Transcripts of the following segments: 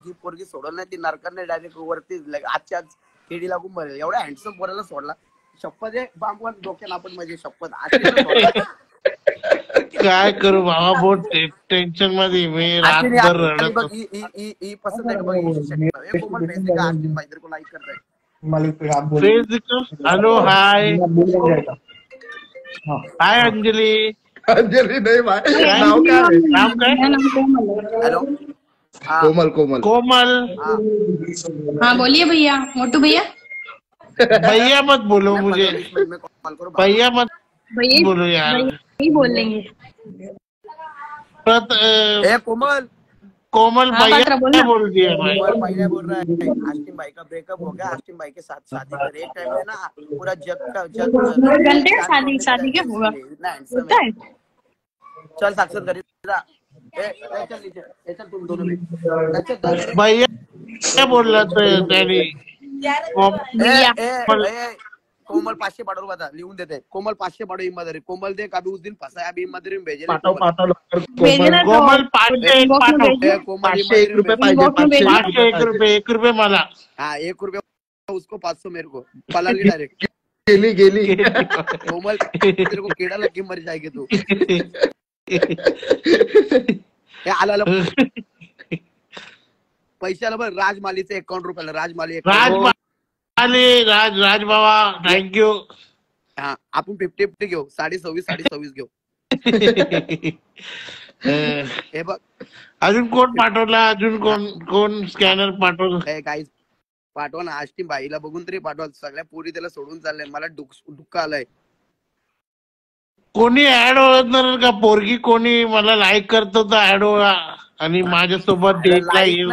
जी पोरगी सोडवलं नाही ती नरकाने डायरेक्ट वरती आजच्या आज केडी लागून मरेल. एवढ्या हँडसम पोराला सोडला. शपथ आहे बांबून डोक्याला आपण म्हणजे शपथ सोडला. काय करू बाबा, बहुत टेन्शन मध्ये मी रातभर रडत होतो. ही पसंद आहे बघ. कोमल भेज देगा आश्विन भाई तेरे को लाइक करता है. हेलो हाय हाय अंजलि. अंजलि नहीं भाई, नाम क्या है? नाम काय? हेलो कोमल. कोमल कोमल. हाँ बोलिए भैया, मोटू भैया. भैया मत बोलो मुझे, भैया मत भैया बोलो यार. नहीं बोल लेंगे. कोमल कोमल हाँ, भैया बात्रा बोल ना. बोल दिया भाई. भैया बोल रहा है आश्विन भाई का ब्रेकअप हो गया. आश्विन भाई के साथ शादी कर. एक टाइम में ना पूरा जग घंटे शादी क्या होगा. होता है. चल साक्षर करी. चल नीचे चल तुम दोनों में. भैया क्या बोल रहा था डैडी. कोमल 500 पाठव बता लिहून देते. कोमल 500 पाठव ईमानदारी. कोमल देख अभी उस दिन फंसाया अभी ईमानदारी में भेजे. कोमल 501 रुपये पाहिजे. 1 रुपये मला. हाँ 1 रुपया उसको 500 मेरे को. पलाली डायरेक्ट गेली. कोमल तेरे को कीड़ा लग के मर जाएगी तू. आला पैशाला बघ. राजमालीचं 51 रुपयाला. राजमाली राज बाबा थँक्यू. हा आपण 50-50 घेऊ. 26.5 घेऊ. हे बघ अजून कोण पाठवला. अजून कोण स्कॅनर पाठवलं. गाईज पाठवा ना. आष्टी बाईला बघून तरी पाठवा. सगळ्या पोरी त्याला सोडून चाललंय. मला दुःख आलंय. कोणी ऍड ओळखणार का. पोरगी कोणी मला लाईक करतो तर ऍड ओळा आणि माझ्यासोबत डेटला येईल.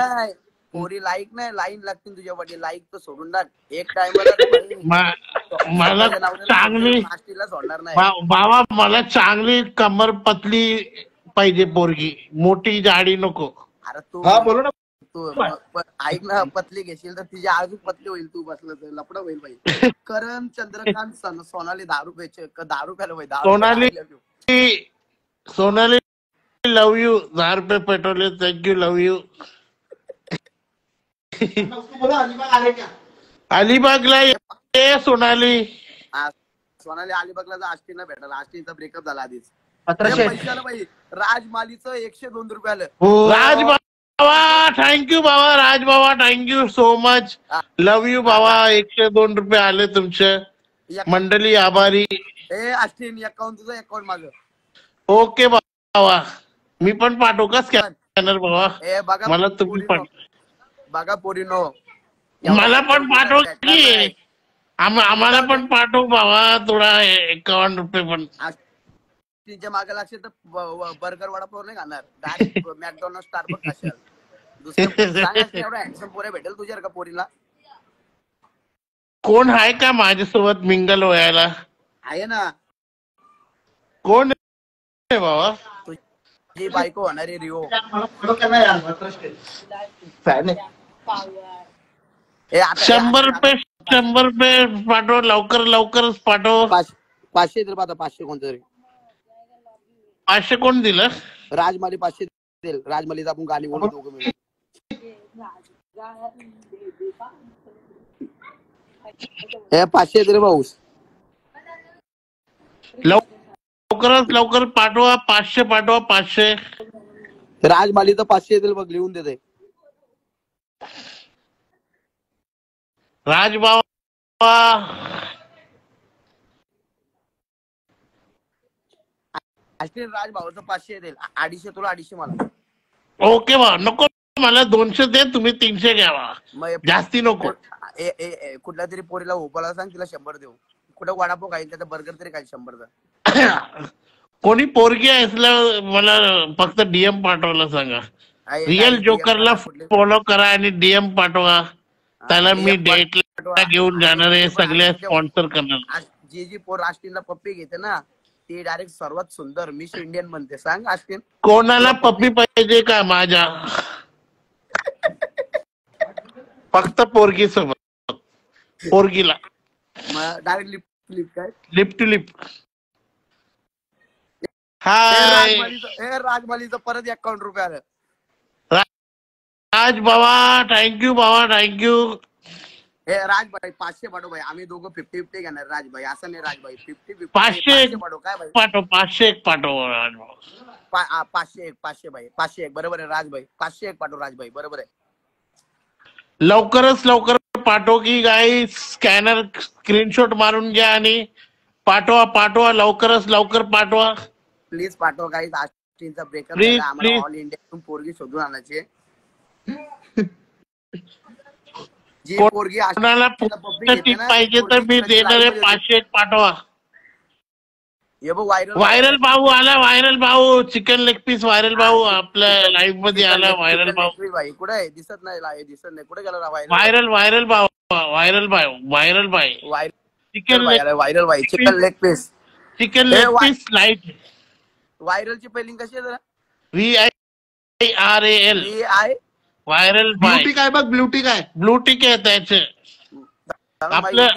पोरी लाईक नाही लाईन लागतील तुझ्या बडी. लाईक तर सोडून टाक. एक टाइमला मला चांगली सोडणार नाही बाबा. मला चांगली कमर पतली पाहिजे पोरगी. मोठी जाडी नको. अरे तू हा बोलो ना. तू ऐक ना. पतली घेशील तर तिची अजून पतली होईल. तू बसलं तर लपडा होईल बाई. करण चंद्रकांत सोनाली 10 रुपयाचे 10 रुपयाला. सोनाली लव यू. 10 रुपये पेट्रोल. Thank you love you. अलिबागला ये सोनाली. सोनाली अलिबागला जा. आष्टीला भेटायला. आष्टीचा ब्रेकअप झाला आधीच. पैशाला बाई. राजमालीचं 102 रुपयाला. राज बाबा थँक्यू बाबा. राज बाबा thank you so much. Love you बाबा. 102 रुपये आले तुमचे. मंडळी आभारी. आष्टीन अकाउंट तुझं अकाउंट माझं. ओके बाबा. मी पण पाठवू का स्कॅनर बाबा. मला तुम्ही पाठव. बघा पोरीनो मला पण पाठव की. आम्हाला पण पाठव बाबा. थोडा 51 रुपये पण. तिच्या मागे लागशील तर बर्गर वडापाव नाही खाणार. डायरेक्ट मॅकडॉनल्ड स्टारबक्स खाशाल. दुसरं एवढा हँडसम पोऱ्या भेटेल तुझ्या का पोरीला. कोण आहे का माझ्यासोबत मिंगल व्हायला. आहे ना. कोण आहे बाबा. तुझी बायको होणारी रिओ. फॅन आहे. 100 रुपये पाठव. लवकरच पाठव. 500 दिलं आता. 500 कोणतरी. 500 कोण दिलं. राजमाली 500 देईल. राजमालीचं आपण गाणी बोलू दोघं मिळून. 500 दिले भाऊस. लवकर पाठवा. 500 पाठवा. 500. राजमालीचं 500 दिलं बघ. लिहून देते. राज बाबा राज भाऊचं 500 देईल. 250 तुला 250 मला. ओके बा. नको मला 200 दे. तुम्ही 300 घ्यावा. जास्ती नको. कुठल्या तरी पोरीला उपाला सांग तिला 100 देऊ. कुठं वडापाव खाईल त्याचा बर्गर तरी खाईल 100चा. कोणी पोरगी असल्या मला फक्त डीएम पाठवायला सांगा. रिअल जोकरला फॉलो करा आणि डीएम पाठवा. त्याला मी डेटला घेऊन जाणार आहे. सगळे स्पॉन्सर करणार. जी पोर आष्टीनला पप्पी घेते ना ती डायरेक्ट सर्वात सुंदर मिस इंडियन म्हणते. सांग आष्टीन कोणाला पप्पी पाहिजे का माझ्या. फक्त पोरगी सोबत. पोरगीला डायरेक्ट लिप काय. Lip to lip. हाय राजमालीचं परत 51 रुपये आलं. राज बाबा थँक्यू बाबा थँक्यू. हे राजभाई 500 पाठव भाई. आम्ही दोघं 50-50 घेणार राजभाई. असं नाही राजभाई 50-50. 500 पाठव काय भाई. पाठव 501 पाठव राज बाबा. 501 भाई 501 बरोबर आहे राजभाई. 501 पाठव राजभाई बरोबर आहे. लवकरच लवकर पाठव की गाई. स्कॅनर स्क्रीनशॉट मारून घ्या आणि पाठवा पाठवा लवकरच लवकर पाठवा. प्लीज पाठव काही. आष्टीनचा ब्रेकअप Please, झाला. आम्हाला please. ऑल इंडियातून पोरगी शोधून आणायची. जी पोरगी कोणाला टीप पाहिजे तर मी देणार आहे. 501 पाठवा. हे बघ व्हायरल व्हायरल भाऊ आला. व्हायरल भाऊ चिकन लेग पीस. व्हायरल भाऊ आपल्या लाईव्ह मध्ये आला. व्हायरल भाऊ भाई कुठे आहे. दिसत नाही दिसत नाही. कुठे गेला व्हायरल व्हायरल भाऊ. व्हायरल भाई व्हायरल भाई चिकन व्हायरल भाई chicken leg piece. Chicken leg piece light. व्हायरलची पेलिंग कशी आहे जरा. VIRAL व्हायरल ब्लूटी काय बघ. ब्लूटी काय. ब्लू टिक आहे त्याचे. आपलं